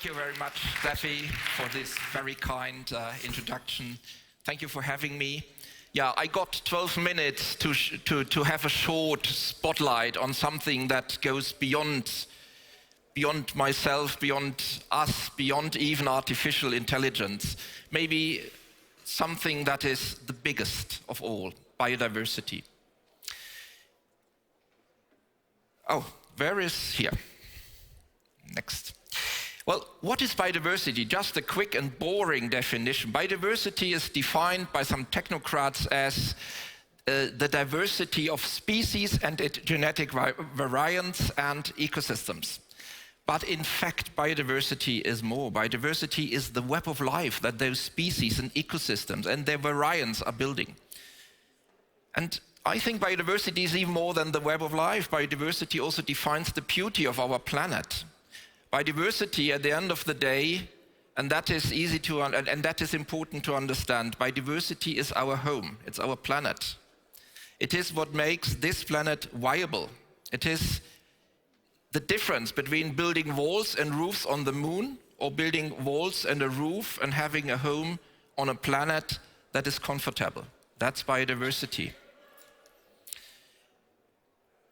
Thank you very much, Steffi, for this very kind introduction. Thank you for having me. Yeah, I got 12 minutes to have a short spotlight on something that goes beyond myself, beyond us, beyond even artificial intelligence. Maybe something that is the biggest of all, biodiversity. Oh, where is here? Next. Well, what is biodiversity? Just a quick and boring definition. Biodiversity is defined by some technocrats as the diversity of species and its genetic variants and ecosystems. But in fact, biodiversity is more. Biodiversity is the web of life that those species and ecosystems and their variants are building. And I think biodiversity is even more than the web of life. Biodiversity also defines the beauty of our planet. Biodiversity, at the end of the day, and that is that is important to understand, biodiversity is our home, it's our planet. It is what makes this planet viable. It is the difference between building walls and roofs on the moon or building walls and a roof and having a home on a planet that is comfortable. That's biodiversity.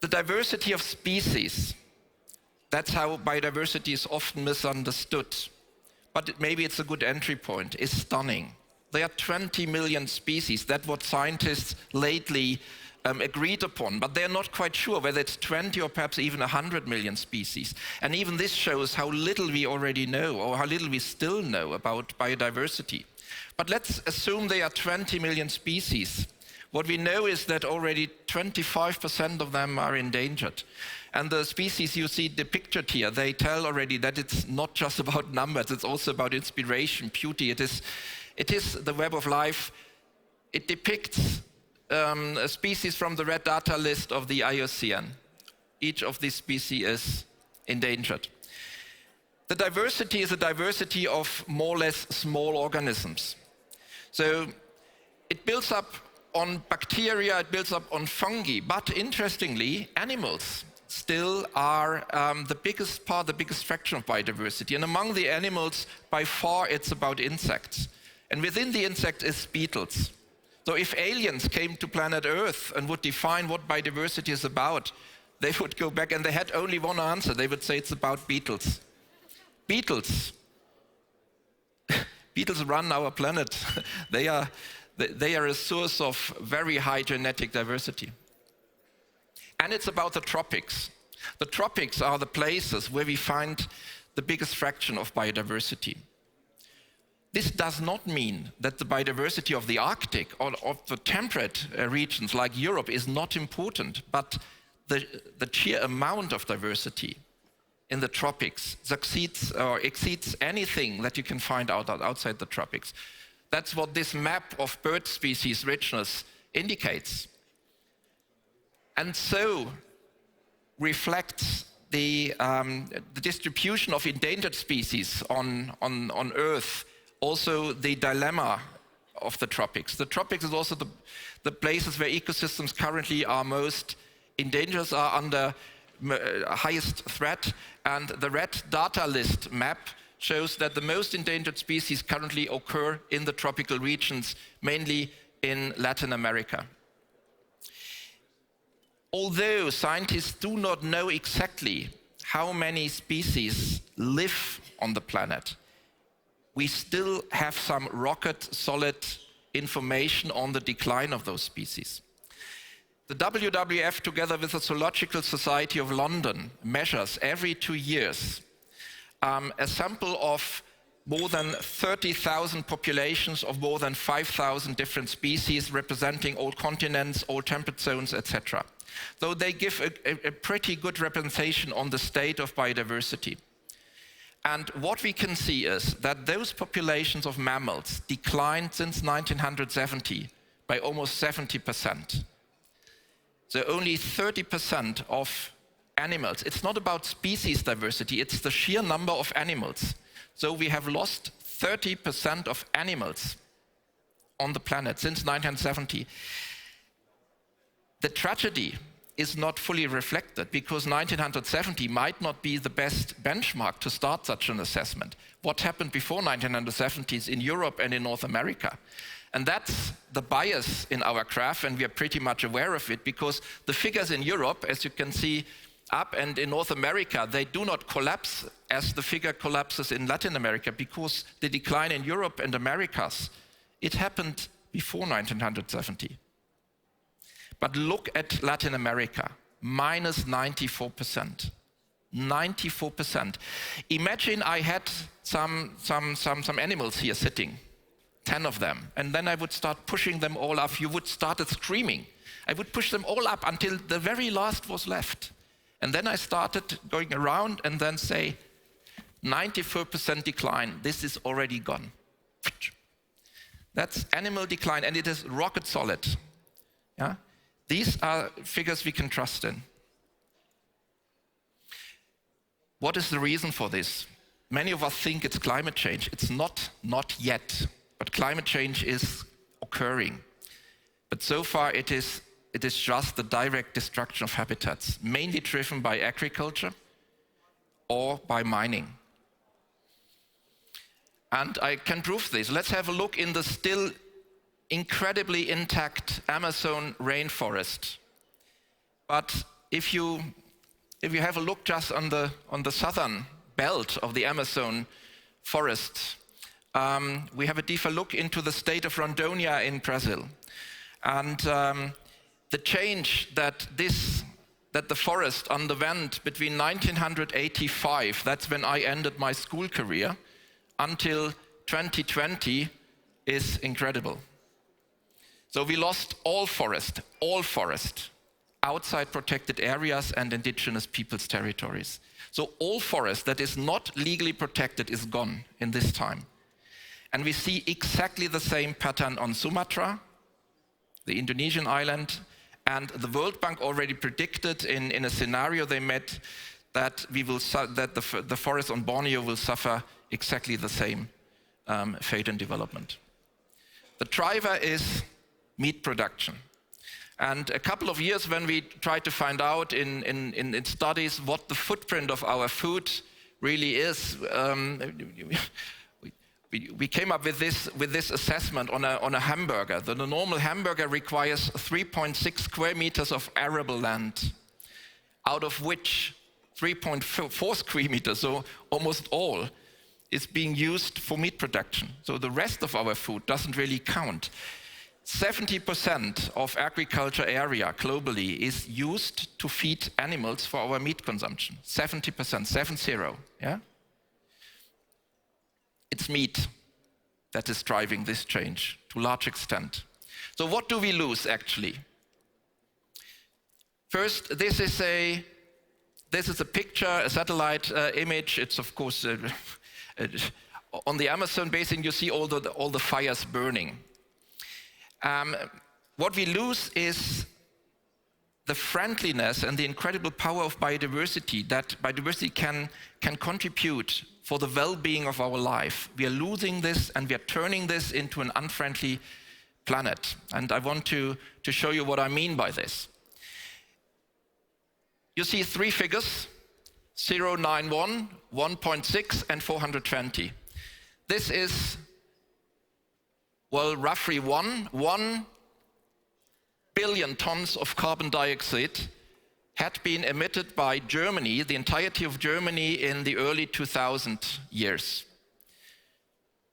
The diversity of species. That's how biodiversity is often misunderstood. But maybe it's a good entry point. It's stunning. There are 20 million species. That's what scientists lately agreed upon. But they're not quite sure whether it's 20 or perhaps even 100 million species. And even this shows how little we already know, or how little we still know about biodiversity. But let's assume there are 20 million species. What we know is that already 25% of them are endangered. And the species you see depicted here, they tell already that it's not just about numbers, it's also about inspiration, beauty. It is the web of life. It depicts a species from the red data list of the IUCN. Each of these species is endangered. The diversity is a diversity of more or less small organisms. So it builds up on bacteria, it builds up on fungi, but interestingly, animals still are the biggest part, the biggest fraction of biodiversity. And among the animals, by far, it's about insects. And within the insects is beetles. So if aliens came to planet Earth and would define what biodiversity is about, they would go back and they had only one answer. They would say it's about beetles. Beetles. Beetles run our planet. They are a source of very high genetic diversity. And it's about the tropics. The tropics are the places where we find the biggest fraction of biodiversity. This does not mean that the biodiversity of the Arctic or of the temperate regions like Europe is not important, but the sheer amount of diversity in the tropics succeeds or exceeds anything that you can find outside the tropics. That's what this map of bird species richness indicates. And so reflects the distribution of endangered species on Earth, also the dilemma of the tropics. The tropics is also the places where ecosystems currently are most endangered, are under highest threat, and the red data list map shows that the most endangered species currently occur in the tropical regions, mainly in Latin America. Although scientists do not know exactly how many species live on the planet, we still have some rocket-solid information on the decline of those species. The WWF, together with the Zoological Society of London, measures every 2 years a sample of more than 30,000 populations of more than 5,000 different species representing all continents, all temperate zones, etc. So they give a pretty good representation on the state of biodiversity. And what we can see is that those populations of mammals declined since 1970 by almost 70%. So only 30% of animals. It's not about species diversity, it's the sheer number of animals. So we have lost 30% of animals on the planet since 1970. The tragedy is not fully reflected, because 1970 might not be the best benchmark to start such an assessment. What happened before 1970s in Europe and in North America? And that's the bias in our graph, and we are pretty much aware of it, because the figures in Europe, as you can see up, and in North America, they do not collapse as the figure collapses in Latin America, because the decline in Europe and Americas, it happened before 1970. But look at Latin America, minus 94%. 94%. Imagine I had some animals here sitting, 10 of them, and then I would start pushing them all up. You would start screaming. I would push them all up until the very last was left. And then I started going around and then say, 94% decline, this is already gone. That's animal decline, and it is rocket solid. Yeah? These are figures we can trust in. What is the reason for this? Many of us think it's climate change. It's not yet, but climate change is occurring. But so far it is just the direct destruction of habitats, mainly driven by agriculture or by mining. And I can prove this. Let's have a look in the still incredibly intact Amazon rainforest. But if you have a look just on the southern belt of the Amazon forest, we have a deeper look into the state of Rondônia in Brazil. And the change that the forest underwent between 1985, that's when I ended my school career, until 2020 is incredible. So we lost all forest, outside protected areas and indigenous peoples' territories. So all forest that is not legally protected is gone in this time. And we see exactly the same pattern on Sumatra, the Indonesian island, and the World Bank already predicted in a scenario they met that the forest on Borneo will suffer exactly the same fate and development. The driver is meat production. And a couple of years when we tried to find out in studies what the footprint of our food really is, we came up with this assessment on a hamburger. The normal hamburger requires 3.6 square meters of arable land, out of which 3.4 square meters, so almost all, is being used for meat production. So the rest of our food doesn't really count. 70% of agriculture area globally is used to feed animals for our meat consumption. 70%, 70, yeah? It's meat that is driving this change to a large extent. So what do we lose actually? First, this is a picture, a satellite image. It's of course on the Amazon basin. You see all the fires burning. What we lose is the friendliness and the incredible power of biodiversity, that biodiversity can contribute for the well-being of our life. We are losing this, and we are turning this into an unfriendly planet. And I want to show you what I mean by this. You see three figures, 091, 1.6, and 420. This is, well, roughly 1 billion tons of carbon dioxide had been emitted by Germany, the entirety of Germany, in the early 2000 years.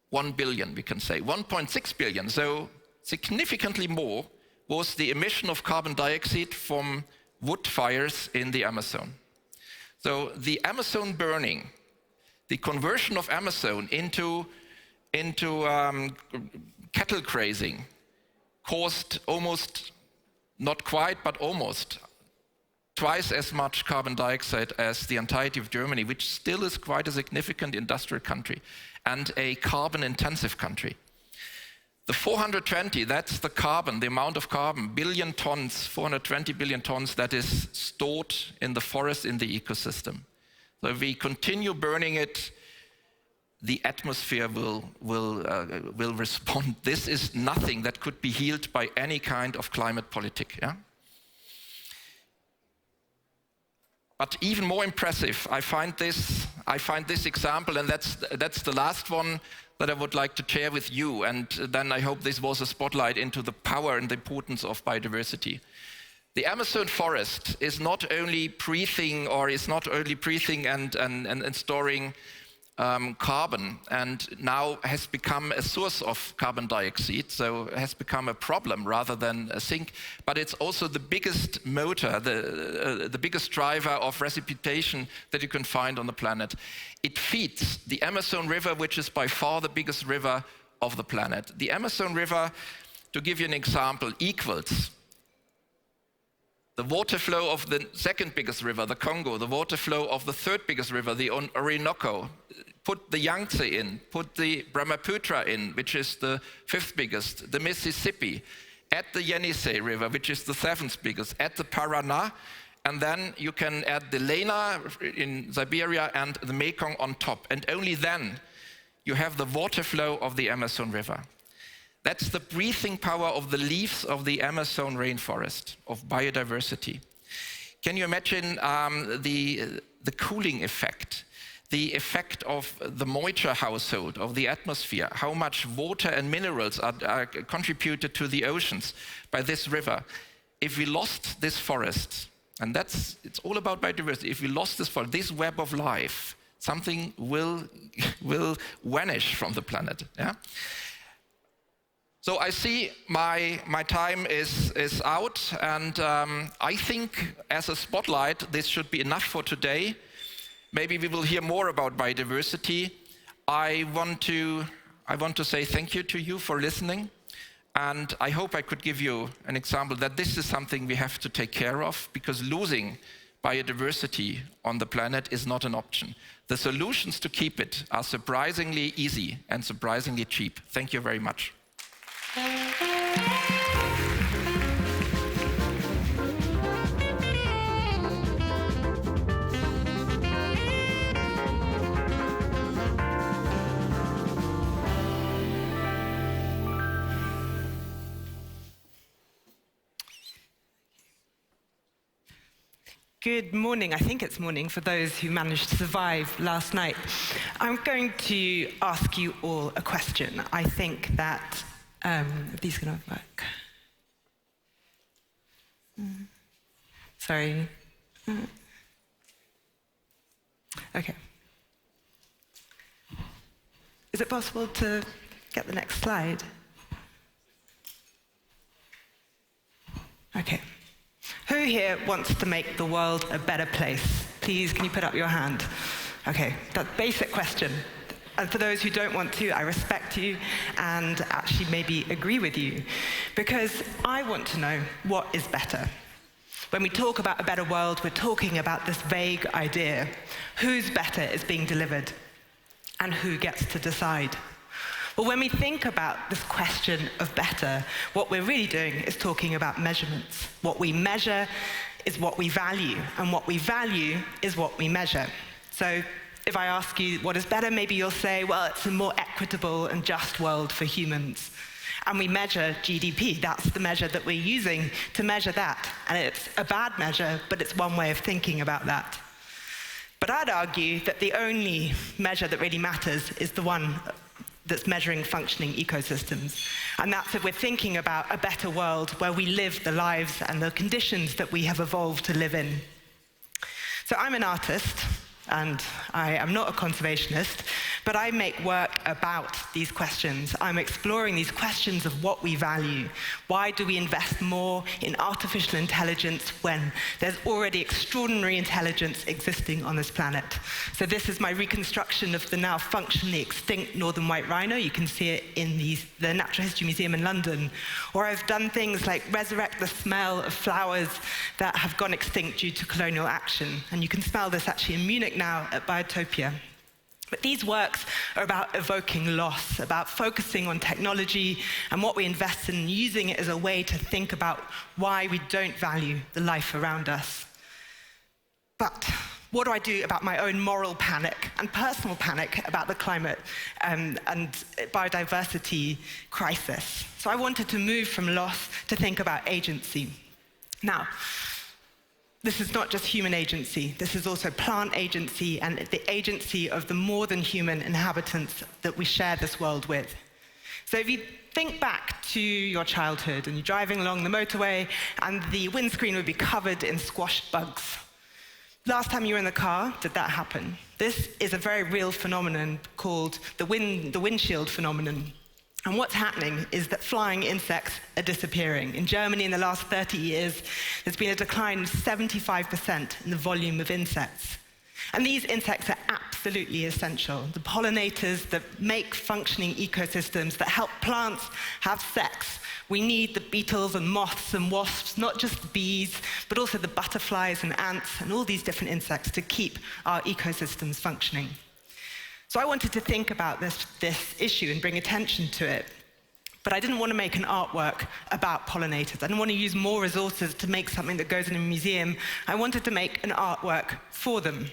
1 billion, we can say. 1.6 billion, so significantly more, was the emission of carbon dioxide from wood fires in the Amazon. So the Amazon burning, the conversion of Amazon into cattle grazing, caused almost, not quite, but almost, twice as much carbon dioxide as the entirety of Germany, which still is quite a significant industrial country and a carbon-intensive country. The 420, that's the carbon, the amount of carbon, billion tons, 420 billion tons that is stored in the forest, in the ecosystem. So if we continue burning it, the atmosphere will respond. This is nothing that could be healed by any kind of climate politic. Yeah? But even more impressive, I find this example, and that's the last one that I would like to share with you. And then I hope this was a spotlight into the power and the importance of biodiversity. The Amazon forest is not only breathing and storing carbon, and now has become a source of carbon dioxide, so has become a problem rather than a sink, but it's also the biggest motor, the biggest driver of precipitation that you can find on the planet. It feeds the Amazon River, which is by far the biggest river of the planet. The Amazon River, to give you an example, equals the water flow of the second biggest river, the Congo, the water flow of the third biggest river, the Orinoco. Put the Yangtze in, put the Brahmaputra in, which is the fifth biggest, the Mississippi, add the Yenisei River, which is the seventh biggest, add the Paraná, and then you can add the Lena in Siberia and the Mekong on top. And only then you have the water flow of the Amazon River. That's the breathing power of the leaves of the Amazon rainforest, of biodiversity. Can you imagine the cooling effect? The effect of the moisture household of the atmosphere, how much water and minerals are contributed to the oceans by this river. If we lost this forest, and it's all about biodiversity, if we lost this forest, this web of life, something will vanish from the planet. Yeah? So I see my time is out, and I think as a spotlight, this should be enough for today. Maybe we will hear more about biodiversity. I want to say thank you to you for listening. And I hope I could give you an example that this is something we have to take care of, because losing biodiversity on the planet is not an option. The solutions to keep it are surprisingly easy and surprisingly cheap. Thank you very much. Good morning. I think it's morning for those who managed to survive last night. I'm going to ask you all a question. I think that these are going to work. Sorry. Okay. Is it possible to get the next slide? Okay. Who here wants to make the world a better place? Please, can you put up your hand? Okay, that basic question. And for those who don't want to, I respect you and actually maybe agree with you, because I want to know what is better. When we talk about a better world, we're talking about this vague idea. Whose better is being delivered? And who gets to decide? Well, when we think about this question of better, what we're really doing is talking about measurements. What we measure is what we value, and what we value is what we measure. So if I ask you what is better, maybe you'll say, well, it's a more equitable and just world for humans. And we measure GDP. That's the measure that we're using to measure that. And it's a bad measure, but it's one way of thinking about that. But I'd argue that the only measure that really matters is the one that's measuring functioning ecosystems. And that's if we're thinking about a better world where we live the lives and the conditions that we have evolved to live in. So I'm an artist, and I am not a conservationist, but I make work about these questions. I'm exploring these questions of what we value. Why do we invest more in artificial intelligence when there's already extraordinary intelligence existing on this planet? So this is my reconstruction of the now functionally extinct northern white rhino. You can see it in the Natural History Museum in London. Or I've done things like resurrect the smell of flowers that have gone extinct due to colonial action. And you can smell this actually in Munich now at Biotopia. But these works are about evoking loss, about focusing on technology and what we invest in, using it as a way to think about why we don't value the life around us. But what do I do about my own moral panic and personal panic about the climate and biodiversity crisis? So I wanted to move from loss to think about agency. Now, this is not just human agency, this is also plant agency and the agency of the more than human inhabitants that we share this world with. So if you think back to your childhood and you're driving along the motorway and the windscreen would be covered in squashed bugs. Last time you were in the car, did that happen? This is a very real phenomenon called the windshield phenomenon. And what's happening is that flying insects are disappearing. In Germany, in the last 30 years, there's been a decline of 75% in the volume of insects. And these insects are absolutely essential. The pollinators that make functioning ecosystems, that help plants have sex. We need the beetles and moths and wasps, not just the bees, but also the butterflies and ants and all these different insects to keep our ecosystems functioning. So I wanted to think about this issue and bring attention to it. But I didn't want to make an artwork about pollinators. I didn't want to use more resources to make something that goes in a museum. I wanted to make an artwork for them.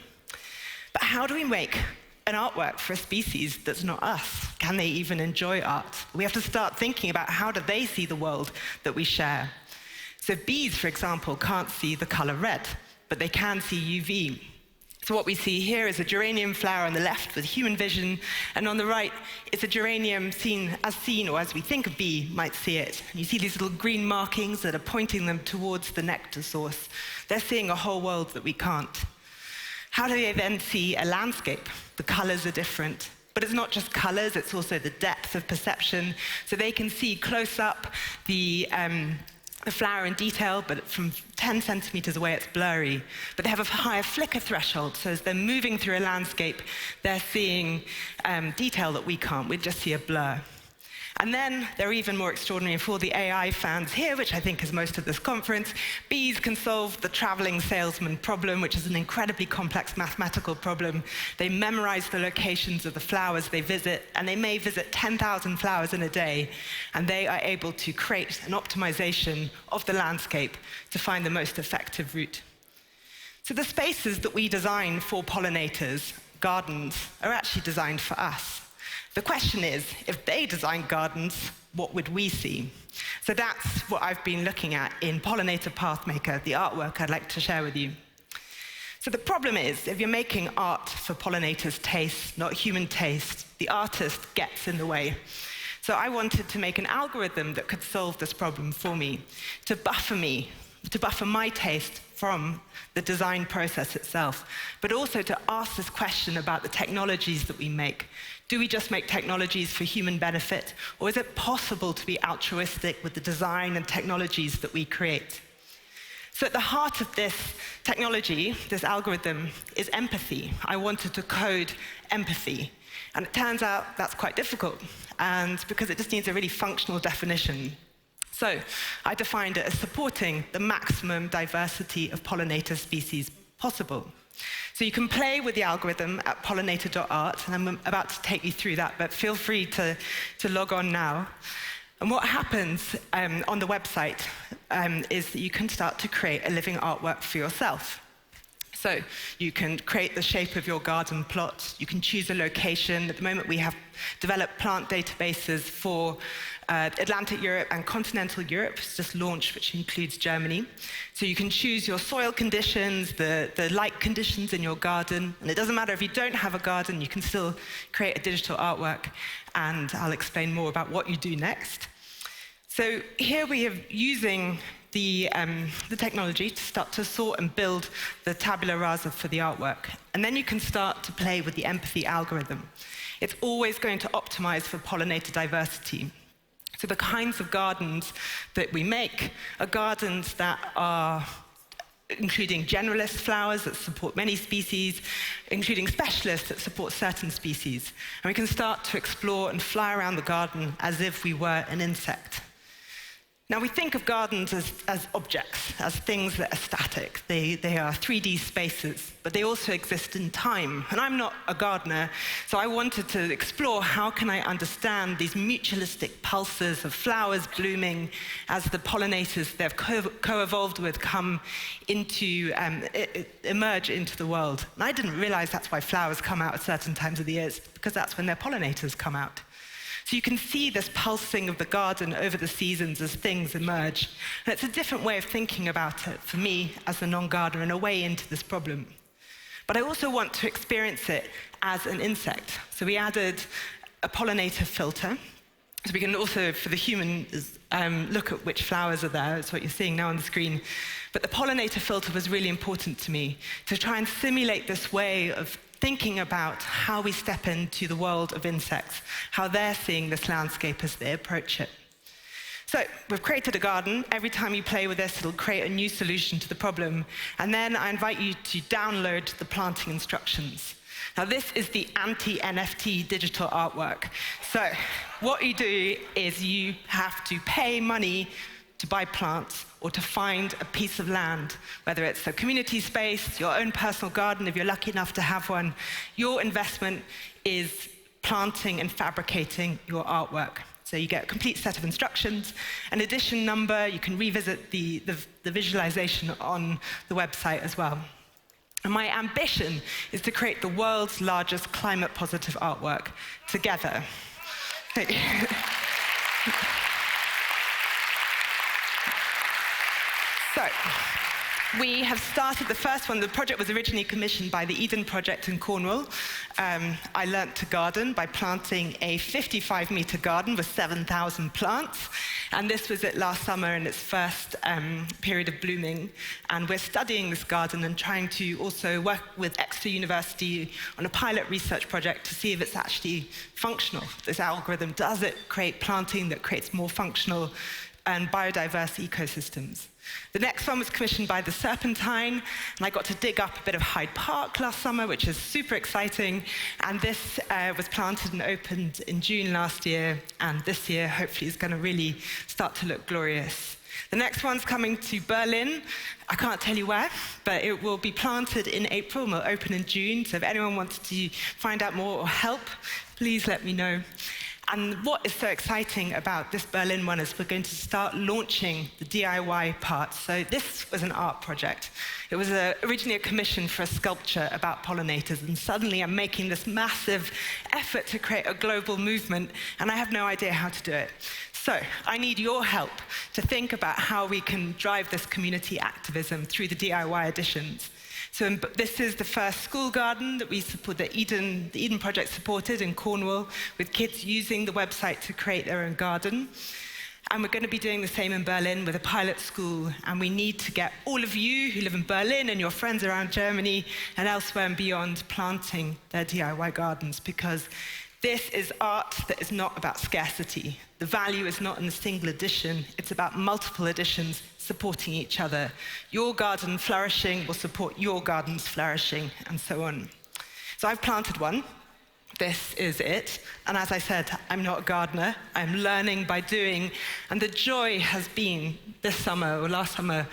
But how do we make an artwork for a species that's not us? Can they even enjoy art? We have to start thinking about how do they see the world that we share. So bees, for example, can't see the color red, but they can see UV. So what we see here is a geranium flower on the left with human vision, and on the right is a geranium seen, or as we think a bee might see it. And you see these little green markings that are pointing them towards the nectar source. They're seeing a whole world that we can't. How do they then see a landscape? The colors are different. But it's not just colors, it's also the depth of perception. So they can see close up the flower in detail, but from 10 centimeters away, it's blurry. But they have a higher flicker threshold, so as they're moving through a landscape, they're seeing detail that we can't. We just see a blur. And then they're even more extraordinary for the AI fans here, which I think is most of this conference. Bees can solve the traveling salesman problem, which is an incredibly complex mathematical problem. They memorize the locations of the flowers they visit, and they may visit 10,000 flowers in a day, and they are able to create an optimization of the landscape to find the most effective route. So the spaces that we design for pollinators, gardens, are actually designed for us. The question is, if they designed gardens, what would we see? So that's what I've been looking at in Pollinator Pathmaker, the artwork I'd like to share with you. So the problem is, if you're making art for pollinators' taste, not human taste, the artist gets in the way. So I wanted to make an algorithm that could solve this problem for me, to buffer my taste from the design process itself, but also to ask this question about the technologies that we make. Do we just make technologies for human benefit, or is it possible to be altruistic with the design and technologies that we create? So at the heart of this technology, this algorithm, is empathy. I wanted to code empathy. And it turns out that's quite difficult, and because it just needs a really functional definition. So I defined it as supporting the maximum diversity of pollinator species possible. So you can play with the algorithm at pollinator.art, and I'm about to take you through that, but feel free to log on now. And what happens on the website is that you can start to create a living artwork for yourself. So you can create the shape of your garden plot. You can choose a location. At the moment, we have developed plant databases for Atlantic Europe and continental Europe. It's just launched, which includes Germany. So you can choose your soil conditions, the light conditions in your garden. And it doesn't matter if you don't have a garden, you can still create a digital artwork. And I'll explain more about what you do next. So here we are using the technology to start to sort and build the tabula rasa for the artwork. And then you can start to play with the empathy algorithm. It's always going to optimize for pollinator diversity. So the kinds of gardens that we make are gardens that are including generalist flowers that support many species, including specialists that support certain species. And we can start to explore and fly around the garden as if we were an insect. Now, we think of gardens as objects, as things that are static. They are 3D spaces, but they also exist in time. And I'm not a gardener, so I wanted to explore how can I understand these mutualistic pulses of flowers blooming as the pollinators they've co-evolved with come into, emerge into the world. And I didn't realize that's why flowers come out at certain times of the year, because that's when their pollinators come out. So you can see this pulsing of the garden over the seasons as things emerge. And it's a different way of thinking about it for me as a non-gardener and a way into this problem. But I also want to experience it as an insect. So we added a pollinator filter. So we can also, for the humans, look at which flowers are there. That's what you're seeing now on the screen. But the pollinator filter was really important to me to try and simulate this way of thinking about how we step into the world of insects, how they're seeing this landscape as they approach it. So we've created a garden. Every time you play with this, it'll create a new solution to the problem. And then I invite you to download the planting instructions. Now, this is the anti-NFT digital artwork. So what you do is you have to pay money to buy plants or to find a piece of land, whether it's a community space, your own personal garden, if you're lucky enough to have one. Your investment is planting and fabricating your artwork. So you get a complete set of instructions, an edition number. You can revisit the visualization on the website as well. And my ambition is to create the world's largest climate-positive artwork together. So, we have started the first one. The project was originally commissioned by the Eden Project in Cornwall. I learnt to garden by planting a 55-meter garden with 7,000 plants. And this was it last summer in its first period of blooming. And we're studying this garden and trying to also work with Exeter University on a pilot research project to see if it's actually functional. This algorithm, does it create planting that creates more functional and biodiverse ecosystems? The next one was commissioned by the Serpentine, and I got to dig up a bit of Hyde Park last summer, which is super exciting. And this was planted and opened in June last year, and this year hopefully is going to really start to look glorious. The next one's coming to Berlin. I can't tell you where, but it will be planted in April and will open in June. So if anyone wants to find out more or help, please let me know. And what is so exciting about this Berlin one is we're going to start launching the DIY part. So this was an art project. It was originally a commission for a sculpture about pollinators, and suddenly I'm making this massive effort to create a global movement, and I have no idea how to do it. So I need your help to think about how we can drive this community activism through the DIY editions. So this is the first school garden that we support, the Eden Project supported in Cornwall, with kids using the website to create their own garden. And we're going to be doing the same in Berlin with a pilot school. And we need to get all of you who live in Berlin and your friends around Germany and elsewhere and beyond planting their DIY gardens, because this is art that is not about scarcity. The value is not in a single edition. It's about multiple editions supporting each other. Your garden flourishing will support your garden's flourishing, and so on. So I've planted one. This is it. And as I said, I'm not a gardener. I'm learning by doing. And the joy has been this summer or last summer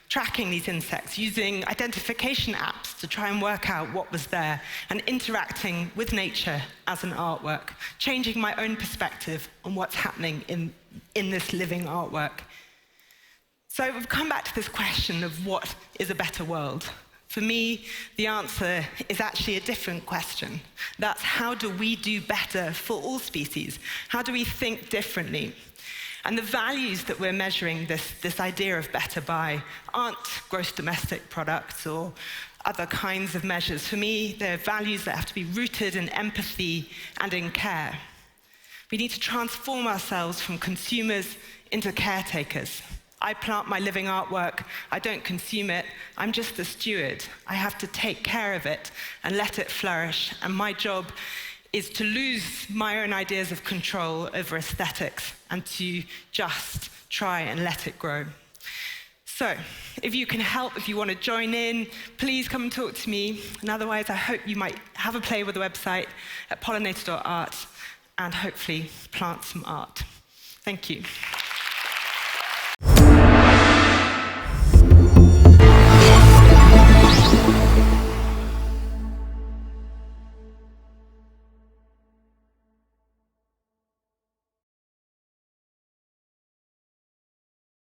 tracking these insects, using identification apps to try and work out what was there, and interacting with nature as an artwork, changing my own perspective on what's happening in this living artwork. So we've come back to this question of what is a better world. For me, the answer is actually a different question. That's how do we do better for all species? How do we think differently? And the values that we're measuring this idea of better by aren't gross domestic products or other kinds of measures. For me, they're values that have to be rooted in empathy and in care. We need to transform ourselves from consumers into caretakers. I plant my living artwork, I don't consume it, I'm just a steward. I have to take care of it and let it flourish, and my job is to lose my own ideas of control over aesthetics and to just try and let it grow. So, if you can help, if you want to join in, please come and talk to me, and otherwise I hope you might have a play with the website at pollinator.art and hopefully plant some art. Thank you.